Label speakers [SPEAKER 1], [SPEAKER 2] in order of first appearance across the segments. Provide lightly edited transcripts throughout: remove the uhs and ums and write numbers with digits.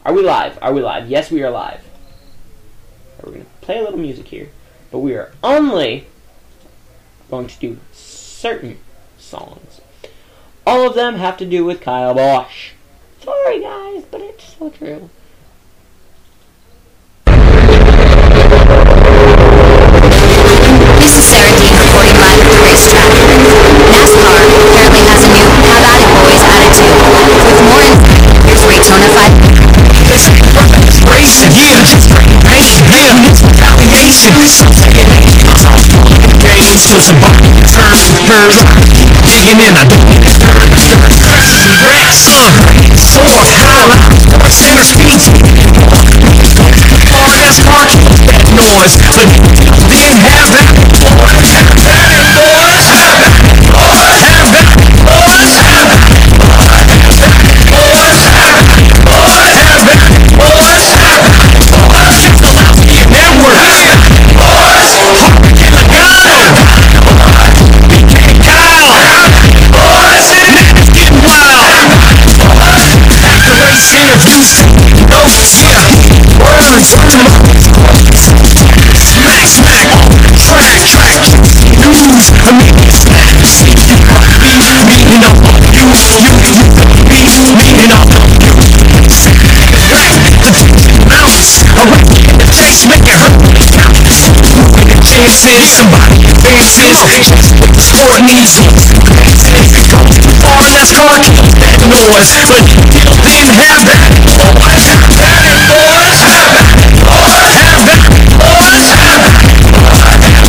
[SPEAKER 1] Are we live? Are we live? Yes, we are live. We're going to play a little music here. But we are only going to do certain songs. All of them have to do with Kyle Bosch. Sorry, guys, but it's so true.
[SPEAKER 2] This is Sarah Dean reporting live at the racetrack. NASCAR apparently has a new Have At It Boys attitude. With more insight, here's Daytona 5.
[SPEAKER 3] Racing, yeah, just pain, yeah, it's retaliation. Games till somebody turns hers. Digging in, I don't need to rats, so highlight, center speed. Hard as car, that noise, but then have that boys, have that boys, have that boys, have that boys, have that boys, have that boys, have that boys, have that boys, just allow me a network, boys, Harvey Logano, BK Kyle, boys, and it's getting wild, after race interviews, notes, yeah, words, smack, smack, track, news, immediate snaps, meaning all of you, meaning all of you, mounts, around the chase, make it hurt, moving the chances, somebody advances, what the sport needs, far NASCAR kills that noise, but till then have that boys, have that boys, have that boys, have that boys, have that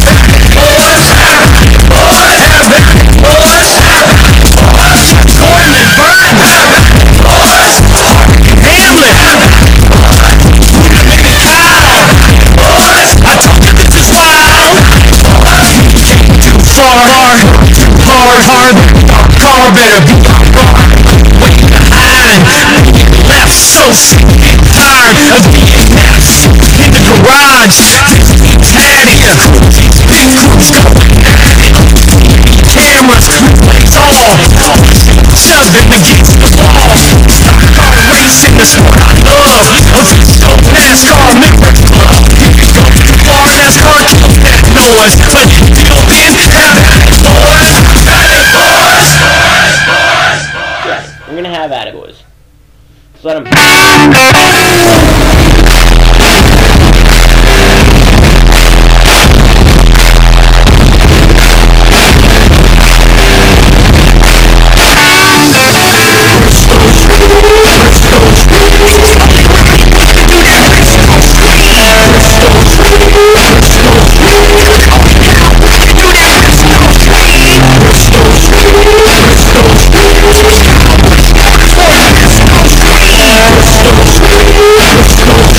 [SPEAKER 3] boys, have that boys, have that boys, have that boys, have that boys, Gordon and Byrne, have that boys, Hamlin, have that boys, Maybe Kyle, boys, I told you this is wild, came too far, hard, car better be way behind, left so sick, tired of being left in the garage, had it, big crews going at it, cameras, replays all, shoving against the wall, stock car racing, the sport I love, official NASCAR members club, here we go, far NASCAR kills that noise, but till then, have at it boys, have at it boys,
[SPEAKER 1] Right. We're going to have At It Boys. So let them...
[SPEAKER 3] Let's go.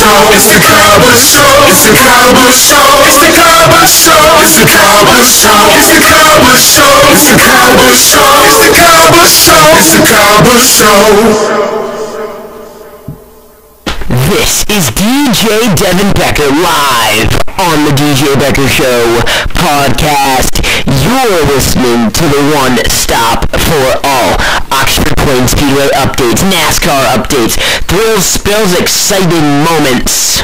[SPEAKER 3] show. It's the Cowboy Show. It's the Cowboy Show. It's the Cowboy Show. It's the Cowboy Show. It's the Cowboy Show. It's the Cowboy Show. It's the Cowboy Show. It's the Cowboy Show.
[SPEAKER 4] This is DJ Devin Becker live on the DJ Becker Show podcast. You're listening to the one stop for all Oxford Plains Speedway updates, NASCAR updates, thrills, spills, exciting moments,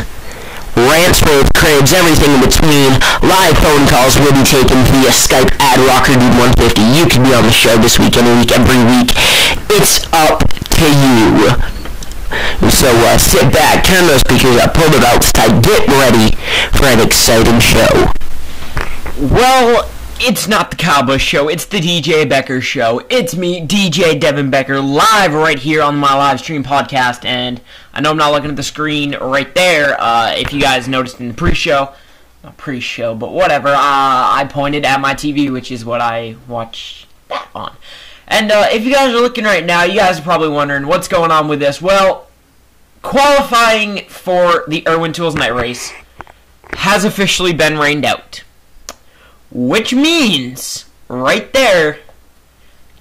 [SPEAKER 4] rants, road cribs, everything in between. Live phone calls will be taken via Skype at RockerDude150. You can be on the show this week, every week. It's up to you. So sit back, turn those speakers up, pull the belts tight, get ready for an exciting show.
[SPEAKER 1] Well, it's not the Cowboy Show, it's the DJ Becker Show. It's me, DJ Devin Becker, live right here on my live stream podcast, and I know I'm not looking at the screen right there. If you guys noticed in the pre-show, not pre-show, but whatever, I pointed at my TV, which is what I watch that on. And if you guys are looking right now, you guys are probably wondering what's going on with this. Well, qualifying for the Irwin Tools Night Race has officially been rained out. Which means, right there,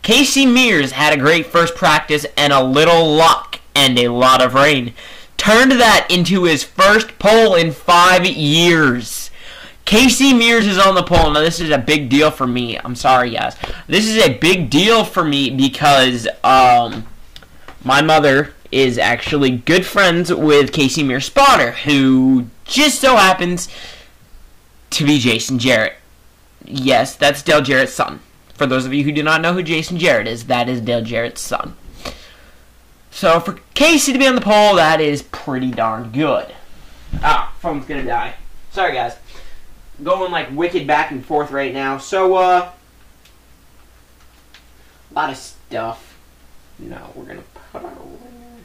[SPEAKER 1] Casey Mears had a great first practice and a little luck and a lot of rain. Turned that into his first pole in 5 years. Casey Mears is on the pole. Now, this is a big deal for me. I'm sorry, guys. This is a big deal for me because my mother is actually good friends with Casey Mears' spotter, who just so happens to be Jason Jarrett. Yes, that's Dale Jarrett's son. For those of you who do not know who Jason Jarrett is, that is Dale Jarrett's son. So for Casey to be on the pole, that is pretty darn good. Ah, phone's gonna die. Sorry, guys. Going like wicked back and forth right now. So, a lot of stuff. No, we're gonna put our ringer.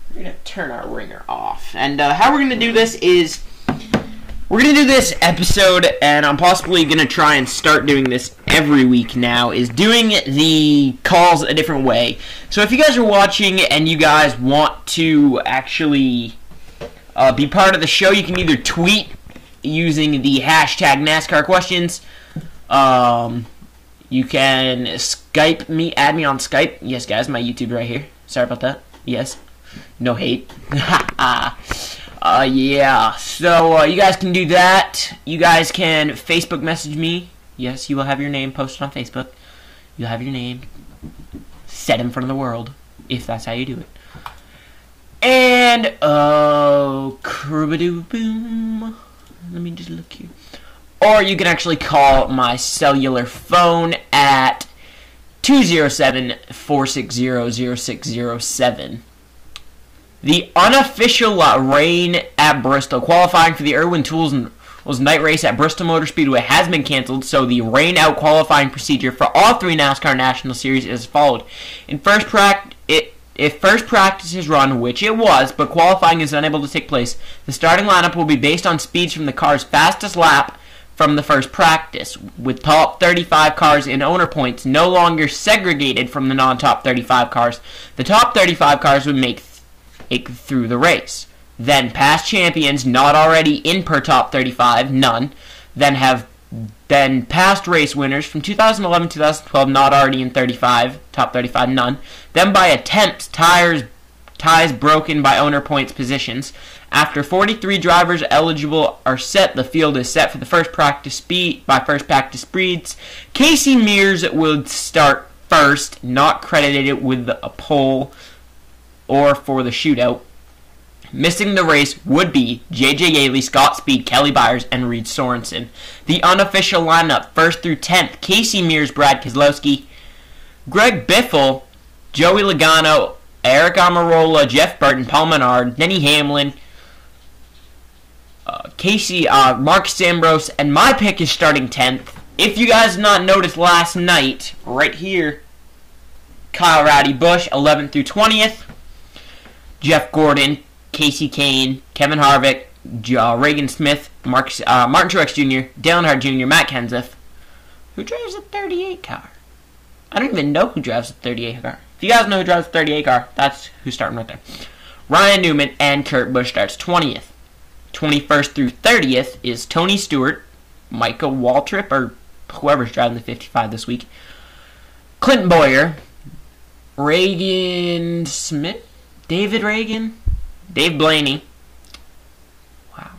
[SPEAKER 1] We're gonna turn our ringer off. And how we're gonna do this is we're gonna do this episode, and I'm possibly gonna try and start doing this every week now, is doing the calls a different way. So if you guys are watching and you guys want to actually be part of the show, you can either tweet using the hashtag NASCAR questions. You can Skype me, add me on Skype. Yes, guys, my YouTube right here. Sorry about that. Yes. No hate. Yeah. So, you guys can do that. You guys can Facebook message me. Yes, you will have your name posted on Facebook. You'll have your name set in front of the world, if that's how you do it. And, boom. Let me just look here. Or you can actually call my cellular phone at 207-460-0607. The unofficial rain at Bristol, qualifying for the Irwin Tools Night Race at Bristol Motor Speedway has been canceled, so the rain-out qualifying procedure for all 3 NASCAR National Series is followed. If first practice is run, which it was, but qualifying is unable to take place, the starting lineup will be based on speeds from the car's fastest lap from the first practice, with top 35 cars in owner points no longer segregated from the non-top 35 cars. The top 35 cars would make it through the race. Then past champions not already in per top 35, none. Then past race winners from 2011-2012 not already in 35, top 35, none. Then by attempts, ties broken by owner points positions. After 43 drivers eligible are set, the field is set for the first practice speeds. Casey Mears will start first, not credited with a pole or for the shootout. Missing the race would be J.J. Yaley, Scott Speed, Kelly Byers, and Reed Sorensen. The unofficial lineup, 1st through 10th, Casey Mears, Brad Keselowski, Greg Biffle, Joey Logano, Eric Almirola, Jeff Burton, Paul Menard, Denny Hamlin, Mark Sambros, and my pick is starting 10th. If you guys did not notice last night, right here, Kyle Rowdy Busch, 11th through 20th, Jeff Gordon, Casey Kane, Kevin Harvick, Reagan Smith, Martin Truex Jr., Dale Earnhardt Jr., Matt Kenseth. Who drives a 38 car? I don't even know who drives a 38 car. If you guys know who drives a 38 car, that's who's starting right there. Ryan Newman and Kurt Busch starts 20th. 21st through 30th is Tony Stewart, Micah Waltrip, or whoever's driving the 55 this week, Clinton Boyer, Reagan Smith, David Reagan, Dave Blaney. Wow.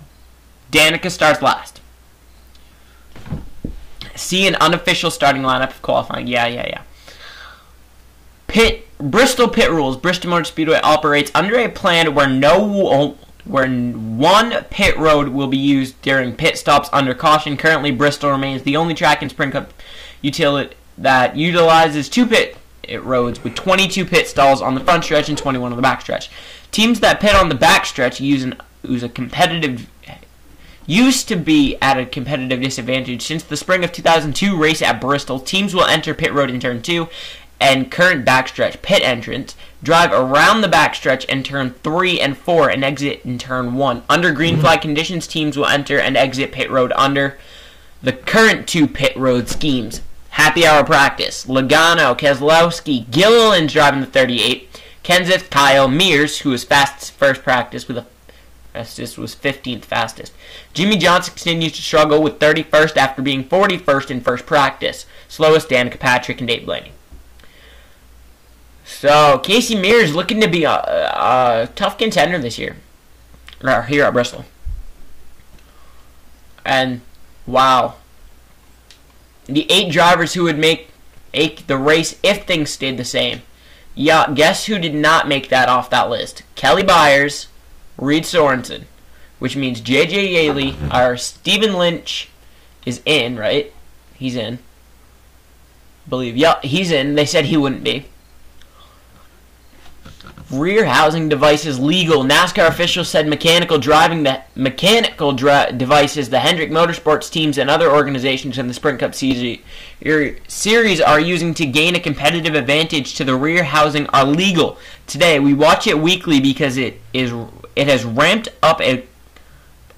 [SPEAKER 1] Danica starts last. See an unofficial starting lineup of qualifying. Yeah. Bristol pit rules. Bristol Motor Speedway operates under a plan where one pit road will be used during pit stops under caution. Currently, Bristol remains the only track in Sprint Cup utility that utilizes 2 pit roads with 22 pit stalls on the front stretch and 21 on the back stretch. Teams that pit on the back stretch used to be at a competitive disadvantage. Since the spring of 2002 race at Bristol, teams will enter pit road in turn 2 and current backstretch pit entrance, drive around the backstretch in turn 3 and 4 and exit in turn 1. Under green flag conditions, teams will enter and exit pit road under the current 2 pit road schemes. Happy hour practice. Logano, Keselowski, Gilliland's driving the 38. Kenseth, Kyle, Mears, who was fastest first practice with a fastest was 15th fastest. Jimmy Johnson continues to struggle with 31st after being 41st in first practice. Slowest Danica Patrick and Dave Blaney. So Casey Mears looking to be a tough contender this year, or here at Bristol. And wow, the 8 drivers who would make the race if things stayed the same. Yeah, guess who did not make that off that list? Kelly Byers, Reed Sorensen, which means J.J. Yaley, or Stephen Lynch is in, right? He's in. Believe. Yeah, he's in. They said he wouldn't be. Rear housing devices legal. NASCAR officials said mechanical devices, the Hendrick Motorsports teams and other organizations in the Sprint Cup series are using to gain a competitive advantage to the rear housing are legal. Today, we watch it weekly because it has ramped up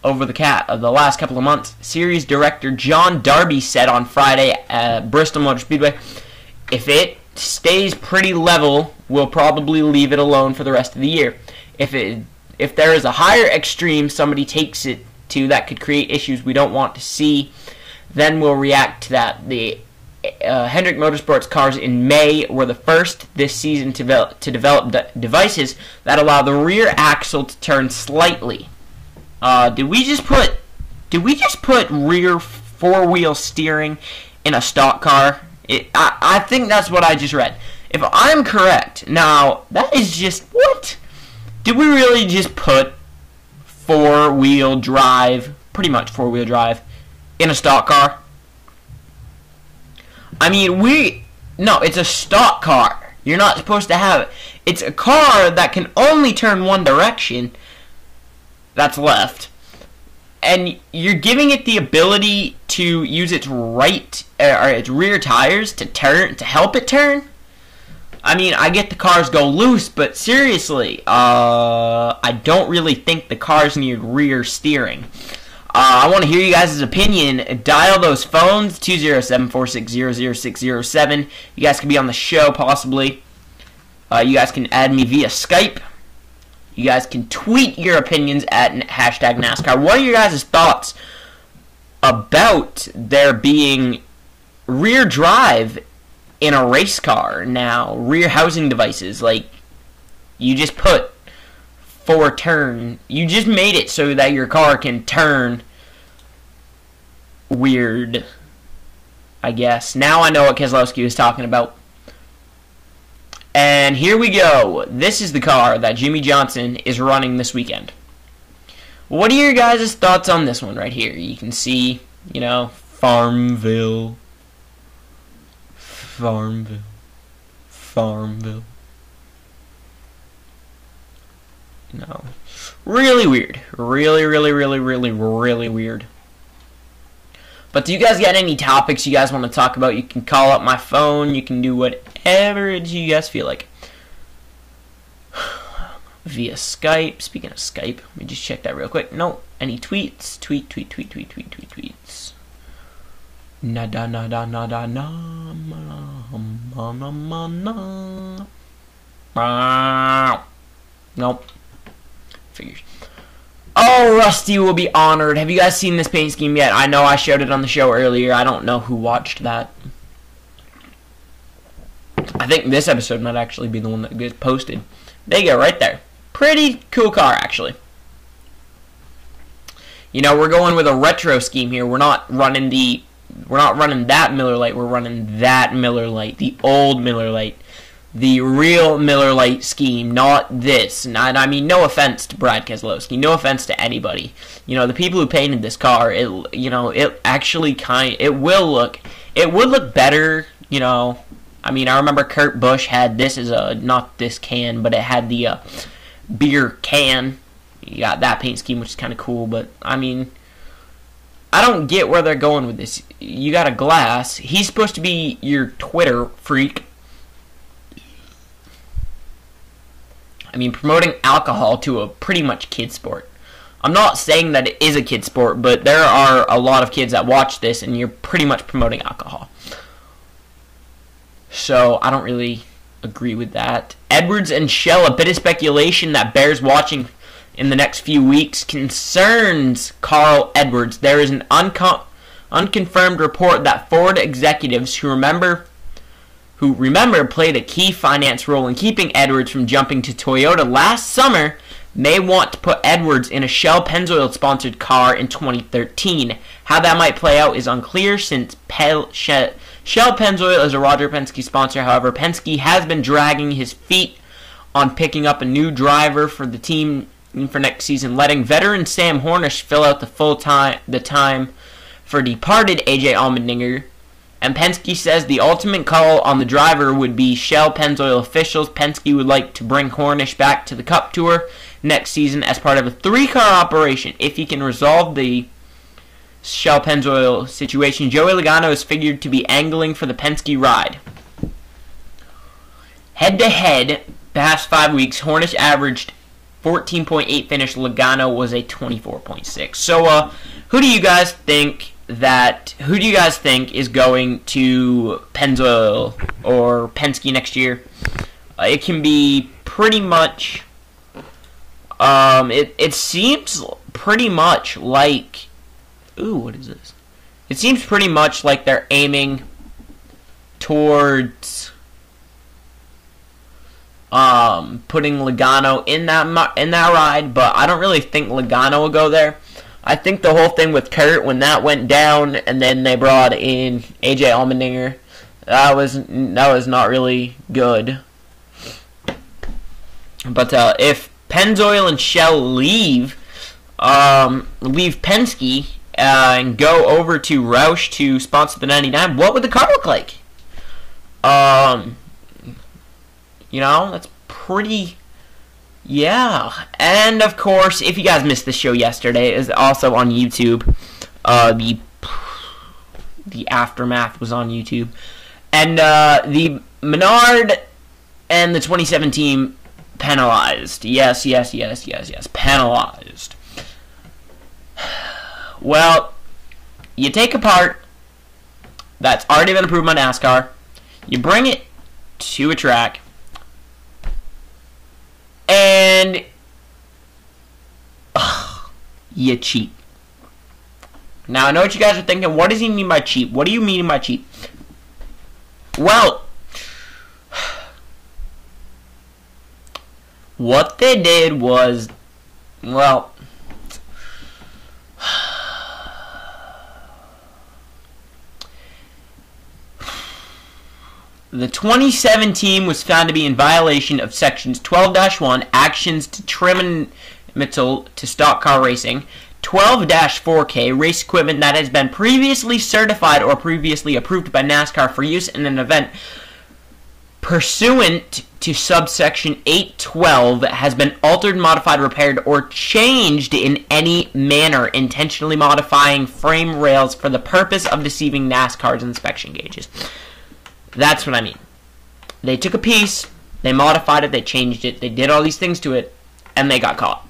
[SPEAKER 1] over the last couple of months. Series director John Darby said on Friday at Bristol Motor Speedway, if it stays pretty level, we'll probably leave it alone for the rest of the year. If there is a higher extreme somebody takes it to that could create issues we don't want to see, then we'll react to that. The Hendrick Motorsports cars in May were the first this season to develop devices that allow the rear axle to turn slightly. Did we just put rear 4-wheel steering in a stock car? I think that's what I just read. If I'm correct, now that is just what? Did we really just put 4-wheel drive, pretty much 4-wheel drive, in a stock car? I mean, no, it's a stock car. You're not supposed to have it. It's a car that can only turn one direction. That's left. And you're giving it the ability to use its its rear tires to help it turn. I mean, I get the cars go loose, but seriously, I don't really think the cars need rear steering. I want to hear you guys' opinion. Dial those phones, 207-460-0607. You guys can be on the show, possibly. You guys can add me via Skype. You guys can tweet your opinions at hashtag NASCAR. What are your guys' thoughts about there being rear drive in a race car now? Rear housing devices, like you just put you just made it so that your car can turn weird, I guess. Now I know what Keselowski was talking about. And here we go. This is the car that Jimmy Johnson is running this weekend. What are your guys' thoughts on this one right here? You can see, Farmville. No. Really weird. Really weird. But do you guys got any topics you guys want to talk about? You can call up my phone. You can do whatever it is you guys feel like. Via Skype. Speaking of Skype, let me just check that real quick. No. Any tweets? Tweets. Nada. Nope.
[SPEAKER 5] figures. Oh, Rusty will be honored. Have you guys seen this paint scheme yet? I know I showed it on the show earlier. I don't know who watched that. I think this episode might actually be the one that gets posted. There you go, right there. Pretty cool car, actually. You know, we're going with a retro scheme here. We're not running that Miller Lite. We're running that Miller Lite, the old Miller Lite, the real Miller Lite scheme, not this. And I mean, no offense to Brad Keselowski, no offense to anybody. You know, the people who painted this car, it actually it would look better. You know, I mean, I remember Kurt Busch had this as not this can, but it had the beer can. You got that paint scheme, which is kind of cool, but I mean, I don't get where they're going with this. You got a glass. He's supposed to be your Twitter freak. I mean, promoting alcohol to a pretty much kid sport. I'm not saying that it is a kid sport, but there are a lot of kids that watch this, and you're pretty much promoting alcohol. So, I don't really agree with that. Edwards and Shell, a bit of speculation that bears watching in the next few weeks concerns Carl Edwards. There is an unconfirmed report that Ford executives who remember played a key finance role in keeping Edwards from jumping to Toyota last summer may want to put Edwards in a Shell Pennzoil sponsored car in 2013. How that might play out is unclear since Shell Pennzoil is a Roger Penske sponsor. However, Penske has been dragging his feet on picking up a new driver for the team for next season, letting veteran Sam Hornish fill out the time for departed AJ Allmendinger. And Penske says the ultimate call on the driver would be Shell Pennzoil officials. Penske would like to bring Hornish back to the Cup Tour next season as part of a 3-car operation. If he can resolve the Shell Pennzoil situation, Joey Logano is figured to be angling for the Penske ride. Head-to-head, past 5 weeks, Hornish averaged 14.8 finish. Logano was a 24.6. So, who do you guys think is going to Pennzoil or Penske next year? It can be pretty much. It seems pretty much like. Ooh, what is this? It seems pretty much like they're aiming towards putting Logano in that ride, but I don't really think Logano will go there. I think the whole thing with Kurt, when that went down, and then they brought in AJ Allmendinger, that was not really good. But if Pennzoil and Shell leave Penske and go over to Roush to sponsor the 99, what would the car look like? You know, that's pretty. Yeah, and of course, if you guys missed the show yesterday, it is also on YouTube. The aftermath was on YouTube, and the Menard and the 2017 penalized. Yes, penalized. Well, you take a part that's already been approved by NASCAR, you bring it to a track, and you cheat. Now, I know what you guys are thinking. What does he mean by cheat? What do you mean by cheat? Well, what they did was, well, the 2017 was found to be in violation of sections 12-1, actions detrimental to stock car racing, 12-4K, race equipment that has been previously certified or previously approved by NASCAR for use in an event pursuant to subsection 812 has been altered, modified, repaired, or changed in any manner, intentionally modifying frame rails for the purpose of deceiving NASCAR's inspection gauges. That's what I mean. They took a piece, they modified it, they changed it, they did all these things to it, and they got caught.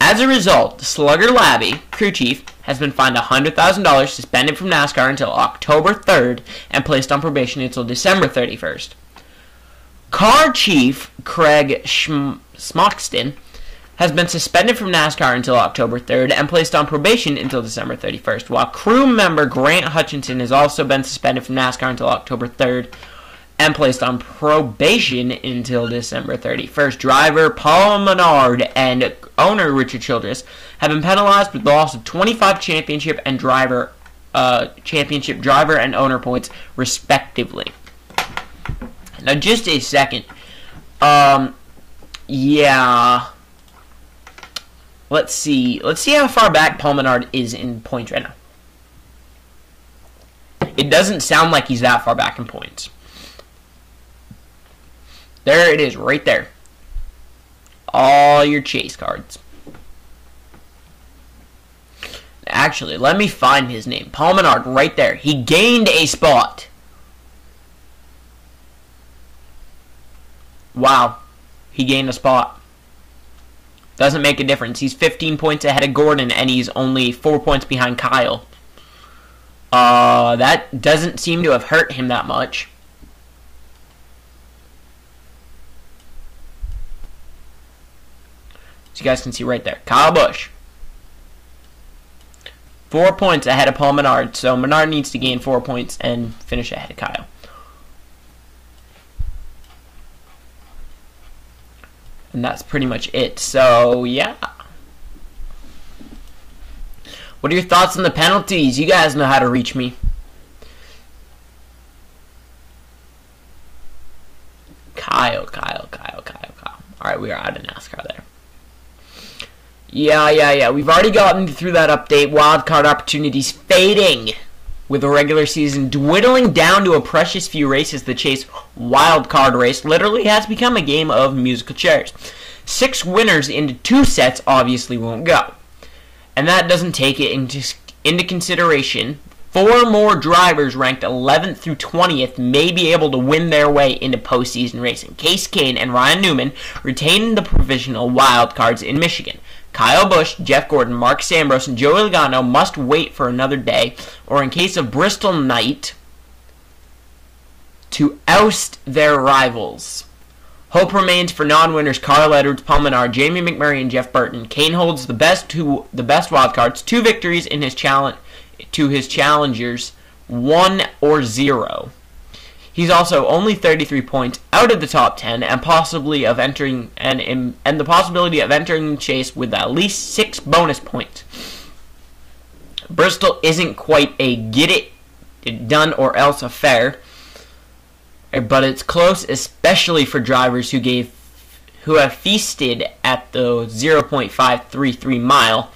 [SPEAKER 5] As a result, Slugger Labby, crew chief, has been fined $100,000, suspended from NASCAR until October 3rd, and placed on probation until December 31st. Car chief Craig Smoxton has been suspended from NASCAR until October 3rd and placed on probation until December 31st, while crew member Grant Hutchinson has also been suspended from NASCAR until October 3rd and placed on probation until December 31st. Driver Paul Menard and owner Richard Childress have been penalized with the loss of 25 championship driver and owner points, respectively. Now, just a second. Yeah. Let's see how far back Paul Menard is in points right now. It doesn't sound like he's that far back in points. There it is, right there. All your chase cards. Actually, let me find his name. Paul Menard, right there. He gained a spot. Wow. He gained a spot. Doesn't make a difference. He's 15 points ahead of Gordon, and he's only 4 points behind Kyle. That doesn't seem to have hurt him that much. So you guys can see right there. Kyle Busch. 4 points ahead of Paul Menard. So Menard needs to gain 4 points and finish ahead of Kyle. And that's pretty much it. So, yeah. What are your thoughts on the penalties? You guys know how to reach me. Kyle. Alright, we are out of NASCAR there. Yeah. We've already gotten through that update. Wildcard opportunities fading with the regular season dwindling down to a precious few races. The Chase wildcard race literally has become a game of musical chairs. 6 winners into 2 sets obviously won't go. And that doesn't take it into consideration. 4 more drivers ranked 11th through 20th may be able to win their way into postseason racing. Case Kane and Ryan Newman retain the provisional wildcards in Michigan. Kyle Busch, Jeff Gordon, Mark Sambros, and Joey Logano must wait for another day, or in case of Bristol Night, to oust their rivals. Hope remains for non-winners Carl Edwards, Paul Menard, Jamie McMurray, and Jeff Burton. Kane holds the best wildcards, 2 victories in his challengers, 1 or 0. He's also only 33 points out of the top 10, and the possibility of entering the chase with at least 6 bonus points. Bristol isn't quite a get it done or else affair, but it's close, especially for drivers who have feasted at the 0.533 mile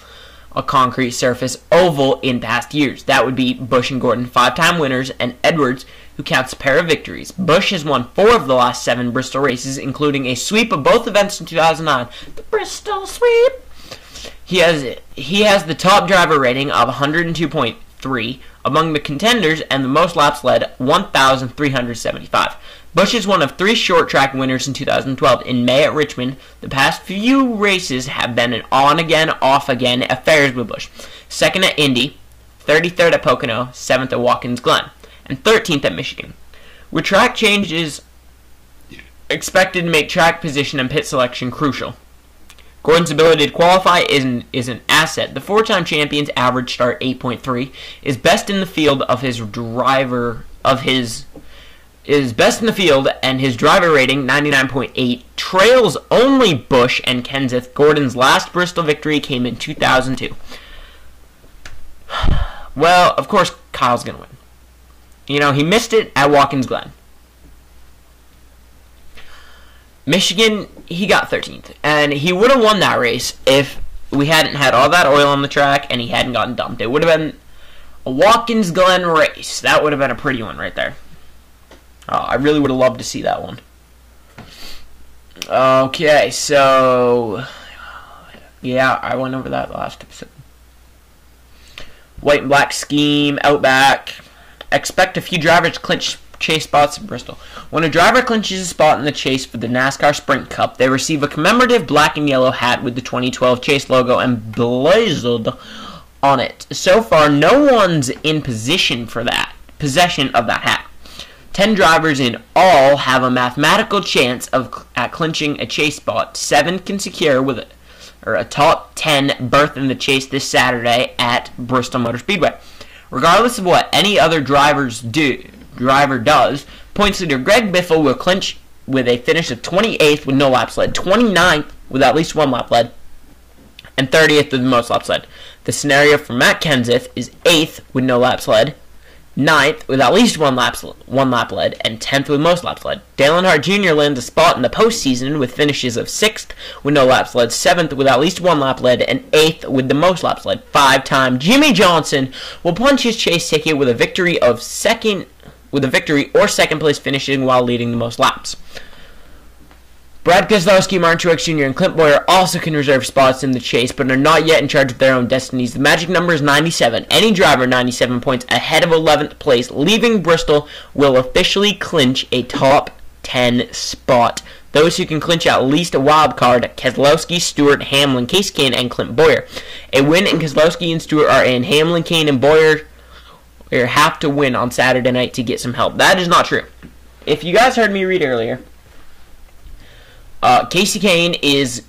[SPEAKER 5] a concrete surface oval in past years. That would be Busch and Gordon, 5-time winners, and Edwards, who counts a pair of victories. Busch has won 4 of the last 7 Bristol races, including a sweep of both events in 2009. The Bristol sweep! He has the top driver rating of 102.3 among the contenders and the most laps led, 1,375. Busch is one of 3 short track winners in 2012. In May at Richmond, the past few races have been an on-again, off-again affairs with Busch. 2nd at Indy, 33rd at Pocono, 7th at Watkins Glen, and 13th at Michigan. With track changes expected to make track position and pit selection crucial. Gordon's ability to qualify is an asset. The 4-time champion's average start 8.3 is best in the field and his driver rating 99.8 trails only Busch and Kenseth. Gordon's last Bristol victory came in 2002. Well, of course Kyle's gonna win. He missed it at Watkins Glen. Michigan, he got 13th, and he would have won that race if we hadn't had all that oil on the track and he hadn't gotten dumped. It would have been a Watkins Glen race. That would have been a pretty one right there. I really would have loved to see that one. Okay, so yeah, I went over that last episode. White and black scheme, Outback. Expect a few drivers to clinch chase spots in Bristol. When a driver clinches a spot in the chase for the NASCAR Sprint Cup, they receive a commemorative black and yellow hat with the 2012 Chase logo emblazoned on it. So far, no one's in possession of that hat. 10 drivers in all have a mathematical chance at clinching a chase spot. 7 can secure with a top 10 berth in the chase this Saturday at Bristol Motor Speedway. Regardless of what any other driver does, points leader Greg Biffle will clinch with a finish of 28th with no laps led, 29th with at least one lap led, and 30th with the most laps led. The scenario for Matt Kenseth is 8th with no laps led, 9th with at least one lap led, and 10th with most laps led. Dale Earnhardt Jr. lands a spot in the postseason with finishes of 6th with no laps led, 7th with at least one lap led, and 8th with the most laps led. Five-time Jimmy Johnson will punch his chase ticket with a victory or second place finishing while leading the most laps. Brad Keselowski, Martin Truex Jr., and Clint Bowyer also can reserve spots in the chase, but are not yet in charge of their own destinies. The magic number is 97. Any driver 97 points ahead of 11th place, leaving Bristol, will officially clinch a top 10 spot. Those who can clinch at least a wild card: Keselowski, Stewart, Hamlin, Case Kane, and Clint Bowyer. A win and Keselowski and Stewart are in. Hamlin, Kane, and Bowyer have to win on Saturday night to get some help. That is not true. If you guys heard me read earlier, Casey Kane is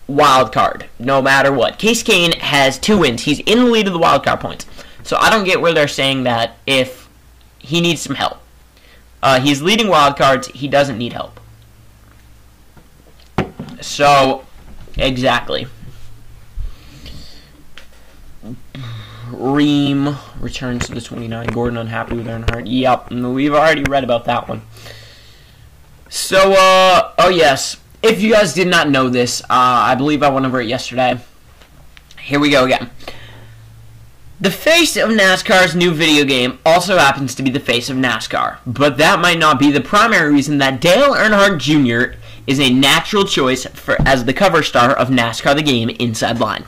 [SPEAKER 5] wild card, no matter what. Casey Kane has 2 wins. He's in the lead of the wild card points. So I don't get where they're saying that if he needs some help. He's leading wild cards. He doesn't need help. So, exactly. Ream returns to the 29. Gordon unhappy with Earnhardt. Yep, we've already read about that one. So, oh yes. If you guys did not know this, I believe I went over it yesterday. Here we go again. The face of NASCAR's new video game also happens to be the face of NASCAR, but that might not be the primary reason that Dale Earnhardt Jr. is a natural choice as the cover star of NASCAR the Game Inside Line.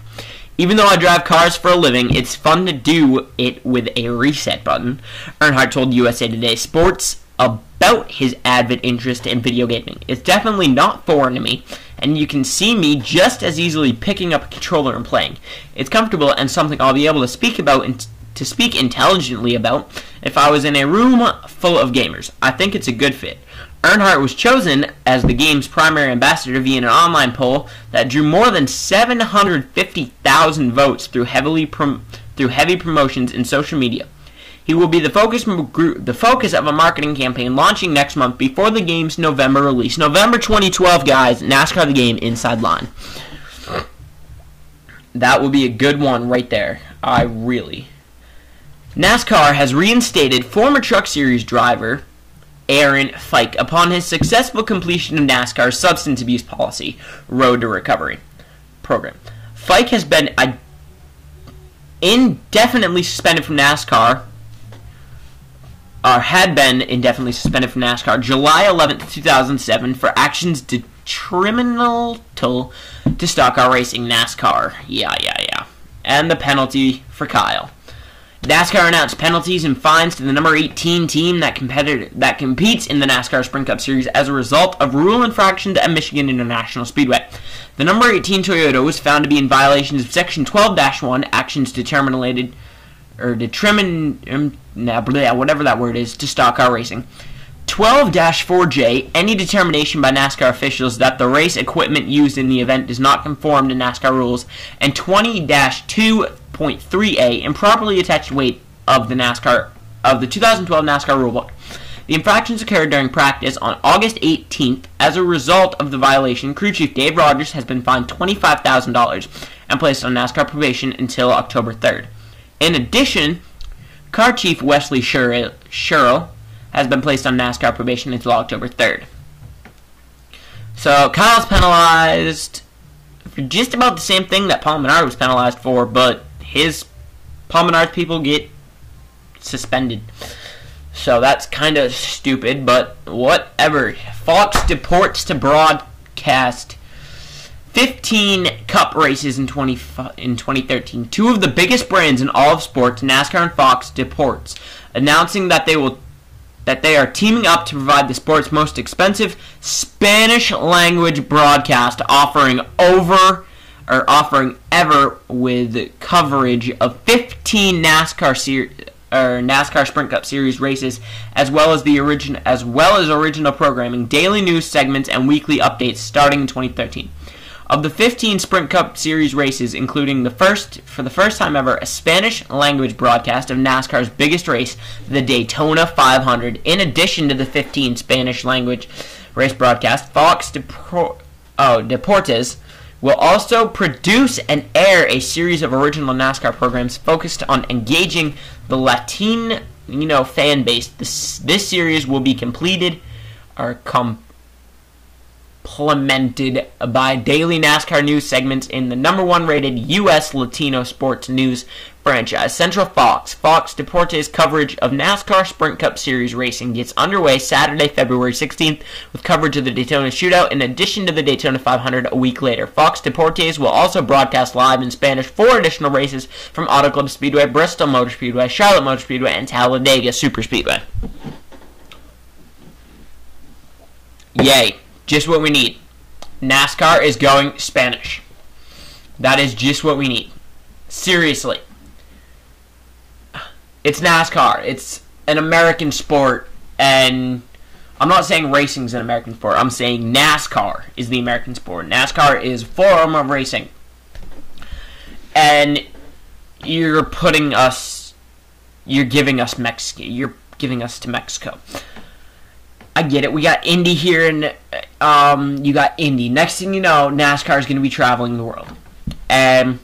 [SPEAKER 5] Even though I drive cars for a living, it's fun to do it with a reset button, Earnhardt told USA Today Sports about his avid interest in video gaming. It's definitely not foreign to me, and you can see me just as easily picking up a controller and playing. It's comfortable and something I'll be able to speak about and to speak intelligently about if I was in a room full of gamers. I think it's a good fit. Earnhardt was chosen as the game's primary ambassador via an online poll that drew more than 750,000 votes through heavy promotions in social media. He will be the focus of a marketing campaign launching next month before the game's November release. November 2012, guys. NASCAR the Game Inside Line. That will be a good one right there. NASCAR has reinstated former Truck Series driver Aaron Fike upon his successful completion of NASCAR's substance abuse policy Road to Recovery program. Fike has been indefinitely suspended from NASCAR. Had been indefinitely suspended from NASCAR July 11th, 2007 for actions detrimental to stock car racing. NASCAR. Yeah. And the penalty for Kyle. NASCAR announced penalties and fines to the number 18 team that competes in the NASCAR Sprint Cup Series as a result of rule infractions at Michigan International Speedway. The number 18 Toyota was found to be in violations of Section 12-1, actions whatever that word is, to stock car racing. 12-4J, any determination by NASCAR officials that the race equipment used in the event does not conform to NASCAR rules, and 20-2.3A, improperly attached weight of the 2012 NASCAR rulebook. The infractions occurred during practice on August 18th. As a result of the violation, crew chief Dave Rogers has been fined $25,000 and placed on NASCAR probation until October 3rd. In addition, car chief Wesley Sherrill has been placed on NASCAR probation until October 3rd. So Kyle's penalized for just about the same thing that Paul Menard was penalized for, but Paul Menard's people get suspended. So that's kind of stupid, but whatever. Fox deports to broadcast 15 Cup races in 2013. Two of the biggest brands in all of sports, NASCAR and Fox, deports, announcing that they are teaming up to provide the sport's most expensive Spanish language broadcast, offering ever with coverage of 15 NASCAR Sprint Cup Series races, as well as original programming, daily news segments, and weekly updates starting in 2013. Of the 15 Sprint Cup Series races, including for the first time ever, a Spanish-language broadcast of NASCAR's biggest race, the Daytona 500. In addition to the 15 Spanish-language race broadcasts, Fox Deportes will also produce and air a series of original NASCAR programs focused on engaging the Latino fan base. This series will be complemented by daily NASCAR news segments in the number one rated U.S. Latino sports news franchise, Central Fox. Fox Deportes coverage of NASCAR Sprint Cup Series racing gets underway Saturday, February 16th, with coverage of the Daytona Shootout in addition to the Daytona 500 a week later. Fox Deportes will also broadcast live in Spanish 4 additional races from Auto Club Speedway, Bristol Motor Speedway, Charlotte Motor Speedway, and Talladega Superspeedway. Yay. Just what we need. NASCAR is going Spanish. That is just what we need. Seriously. It's NASCAR. It's an American sport, and I'm not saying racing's an American sport. I'm saying NASCAR is the American sport. NASCAR is form of racing. And you're giving us Mexico. You're giving us to Mexico. I get it. We got Indy here, and you got Indy. Next thing you know, NASCAR is going to be traveling the world. And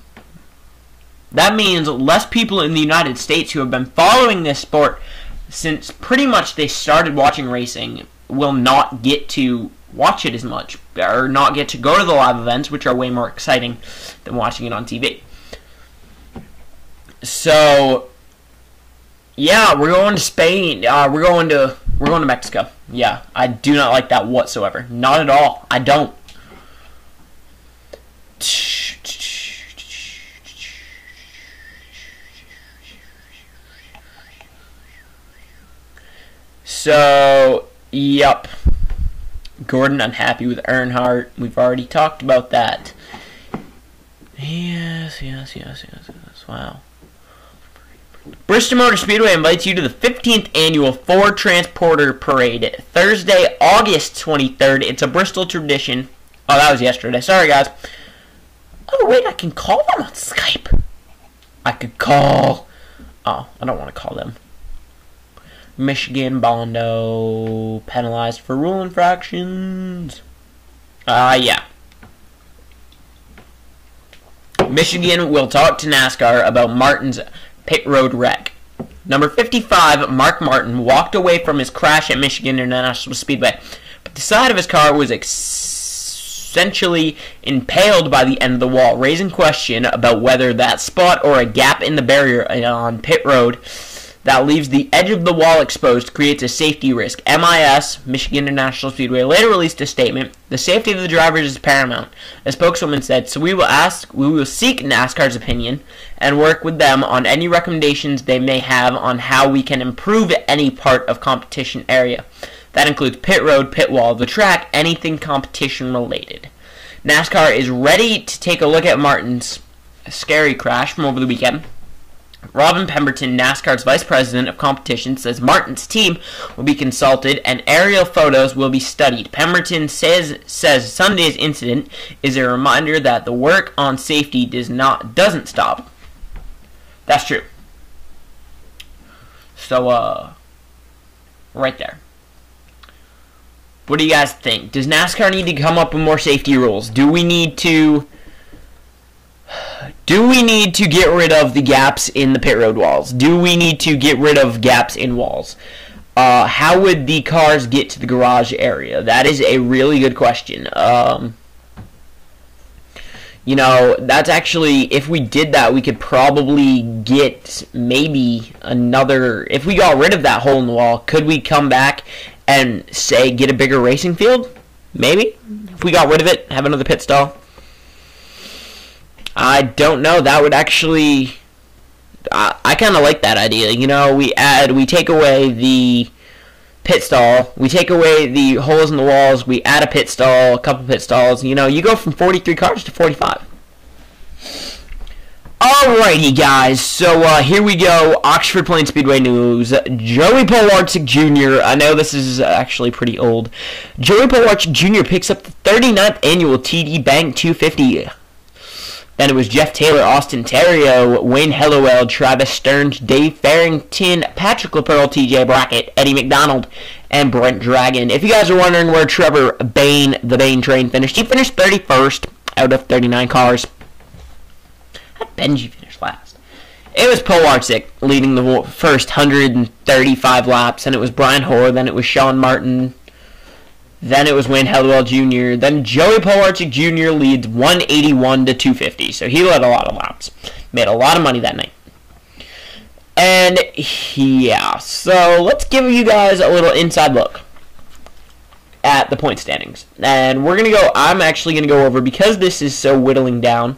[SPEAKER 5] that means less people in the United States who have been following this sport since pretty much they started watching racing will not get to watch it as much, or not get to go to the live events, which are way more exciting than watching it on TV. So, yeah, we're going to Spain. We're going to Mexico. Yeah, I do not like that whatsoever. Not at all. I don't. So, yep. Gordon unhappy with Earnhardt. We've already talked about that. Yes. Wow. Bristol Motor Speedway invites you to the 15th annual Ford Transporter Parade, Thursday, August 23rd. It's a Bristol tradition. Oh, that was yesterday. Sorry, guys. Oh, wait, I can call them on Skype. I could call... Oh, I don't want to call them. Michigan Bondo penalized for rule infractions. Yeah. Michigan will talk to NASCAR about Martin's pit road wreck. Number 55, Mark Martin, walked away from his crash at Michigan International Speedway, but the side of his car was essentially impaled by the end of the wall, raising question about whether that spot or a gap in the barrier on pit road that leaves the edge of the wall exposed creates a safety risk. MIS, Michigan International Speedway, later released a statement. The safety of the drivers is paramount. A spokeswoman said, so we will seek NASCAR's opinion and work with them on any recommendations they may have on how we can improve any part of competition area. That includes pit road, pit wall, the track, anything competition related. NASCAR is ready to take a look at Martin's scary crash from over the weekend. Robin Pemberton, NASCAR's Vice President of Competition, says Martin's team will be consulted and aerial photos will be studied. Pemberton says Sunday's incident is a reminder that the work on safety doesn't stop. That's true. So, right there. What do you guys think? Does NASCAR need to come up with more safety rules? Do we need to get rid of the gaps in the pit road walls? Do we need to get rid of gaps in walls? How would the cars get to the garage area? That is a really good question. That's actually, if we did that, we could probably get maybe another, if we got rid of that hole in the wall, could we come back and, say, get a bigger racing field? Maybe. If we got rid of it, have another pit stall. I don't know. That would actually... I kind of like that idea. We take away the pit stall. We take away the holes in the walls. We add a pit stall, a couple pit stalls. You go from 43 cars to 45. Alrighty, guys. So here we go. Oxford Plains Speedway news. Joey Polarczyk Jr. I know this is actually pretty old. Joey Polarczyk Jr. picks up the 39th annual TD Bank 250. Then it was Jeff Taylor, Austin Terrio, Wayne Hellowell, Travis Stearns, Dave Farrington, Patrick LaPearl, TJ Brackett, Eddie McDonald, and Brent Dragon. If you guys are wondering where Trevor Bain, the Bain train, finished, he finished 31st out of 39 cars. How did Benji finish last? It was Polarczyk leading the first 135 laps, and it was Brian Hoare, then it was Sean Martin, then it was Wayne Hellowell Jr., then Joey Polarczyk Jr. leads 181 to 250, so he led a lot of laps. Made a lot of money that night. And, yeah, so let's give you guys a little inside look at the point standings. And I'm actually going to go over, because this is so whittling down,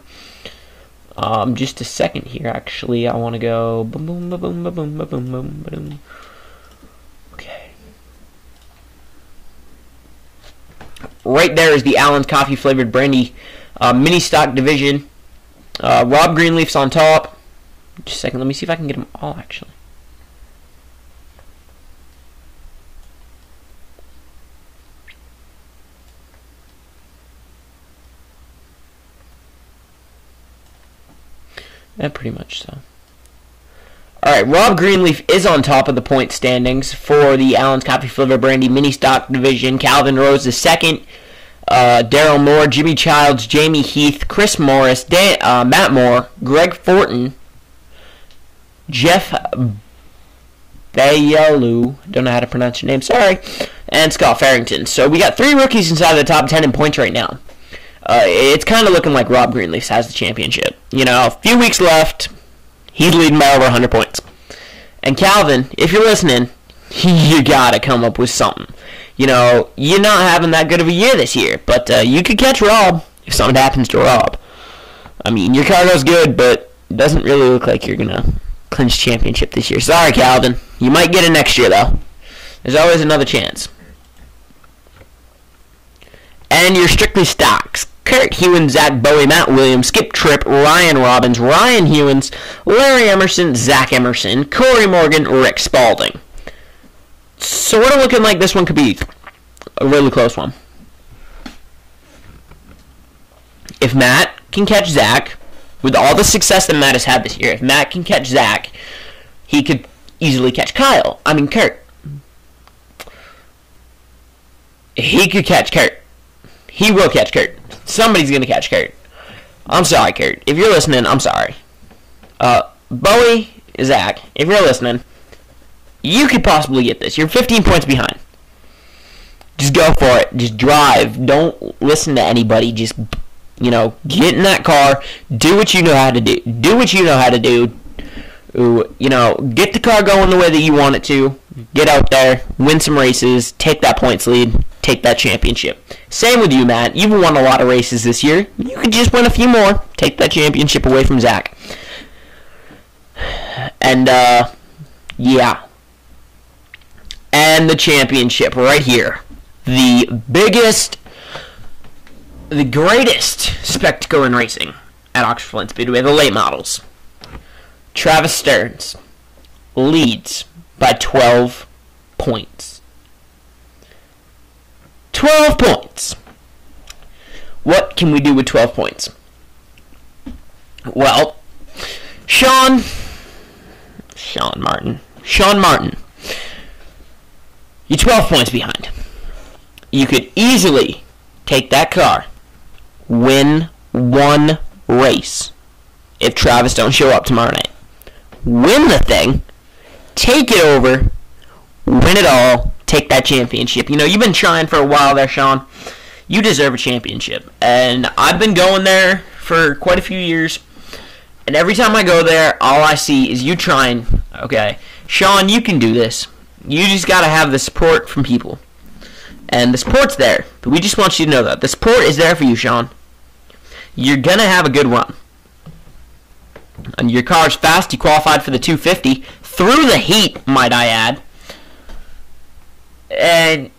[SPEAKER 5] just a second here, actually. I want to go boom, boom, boom, boom, boom, boom, boom, boom. Okay. Right there is the Allen's Coffee Flavored Brandy mini stock division. Rob Greenleaf's on top. Just a second, let me see if I can get them all, actually. Yeah, pretty much so. Alright, Rob Greenleaf is on top of the point standings for the Allen's Coffee Flavor Brandy Mini Stock Division. Calvin Rose is second. Daryl Moore, Jimmy Childs, Jamie Heath, Chris Morris, Matt Moore, Greg Fortin, Jeff Bayalu, don't know how to pronounce your name, sorry, and Scott Farrington. So we got 3 rookies inside the top 10 in points right now. It's kind of looking like Rob Greenleaf has the championship. You know, a few weeks left. He's leading by over 100 points. And Calvin, if you're listening, you gotta come up with something. You know, you're not having that good of a year this year, but you could catch Rob if something happens to Rob. I mean, your car goes good, but it doesn't really look like you're gonna clinch championship this year. Sorry, Calvin. You might get it next year, though. There's always another chance. And your strictly stocks. Kurt Hewins, Zach Bowie, Matt Williams, Skip Tripp, Ryan Robbins, Ryan Hewins, Larry Emerson, Zach Emerson, Corey Morgan, Rick Spalding. Sort of looking like this one could be a really close one. If Matt can catch Zach, with all the success that Matt has had this year, if Matt can catch Zach, he could easily catch Kurt. He could catch Kurt. He will catch Kurt. Somebody's going to catch Kurt. I'm sorry, Kurt. If you're listening, I'm sorry. Bowie, Zach, if you're listening, you could possibly get this. You're 15 points behind. Just go for it. Just drive. Don't listen to anybody. Just, you know, get in that car. Do what you know how to do. Do what you know how to do. You know, get the car going the way that you want it to. Get out there. Win some races. Take that points lead. Take that championship. Same with you, Matt. You've won a lot of races this year. You could just win a few more. Take that championship away from Zach. And, yeah. And the championship right here. The biggest, the greatest spectacle in racing at Oxford Plains Speedway, the late models. Travis Stearns leads by 12 points. 12 points. What can we do with 12 points? Well, Sean Martin. You're 12 points behind. You could easily take that car, win one race if Travis don't show up tomorrow night. Win the thing, take it over, win it all, take that championship. You know, you've been trying for a while there, Sean. You deserve a championship. And I've been going there for quite a few years. And every time I go there, all I see is you trying. Okay, Sean, you can do this. You just got to have the support from people. And the support's there. But we just want you to know that. The support is there for you, Sean. You're going to have a good run. And your car's fast. You qualified for the 250. Through the heat, might I add. And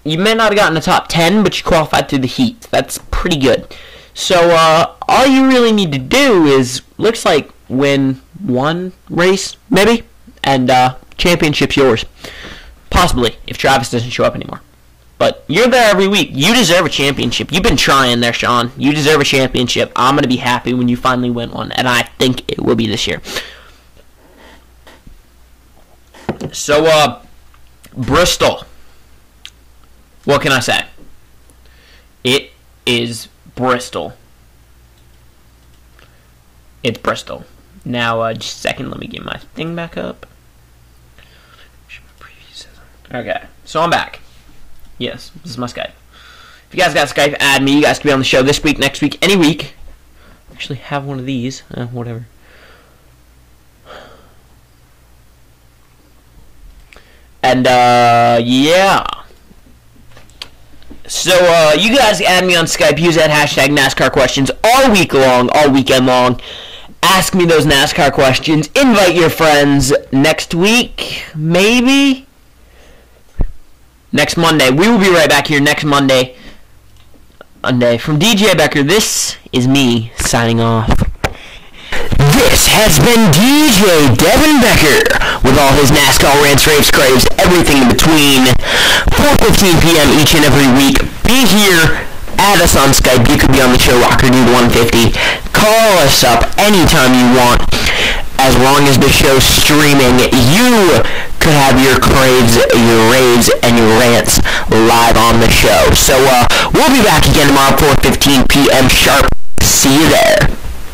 [SPEAKER 5] you may not have gotten the top 10, but you qualified through the heat. That's pretty good. So, all you really need to do is, looks like, win one race, maybe, and championship's yours. Possibly, if Travis doesn't show up anymore. But you're there every week. You deserve a championship. You've been trying there, Sean. You deserve a championship. I'm going to be happy when you finally win one, and I think it will be this year. So, Bristol. What can I say? It is Bristol. It's Bristol. Now, just a second. Let me get my thing back up. Okay, so I'm back. Yes, this is my Skype. If you guys got Skype, add me. You guys can be on the show this week, next week, any week. Actually have one of these. Whatever. And, yeah. So, you guys add me on Skype. Use that hashtag NASCAR questions all week long, all weekend long. Ask me those NASCAR questions. Invite your friends next week, maybe? Next Monday. We will be right back here next Monday. From DJ Becker, this is me signing off.
[SPEAKER 4] This has been DJ Devin Becker with all his NASCAR rants, raves, craves, everything in between. 4:15 p.m. each and every week. Be here. Add us on Skype. You could be on the show, Rocker Dude 150. Call us up anytime you want. As long as the show's streaming, you could have your craves, your raves, and your rants live on the show. So, we'll be back again tomorrow, 4:15 p.m. sharp. See you there.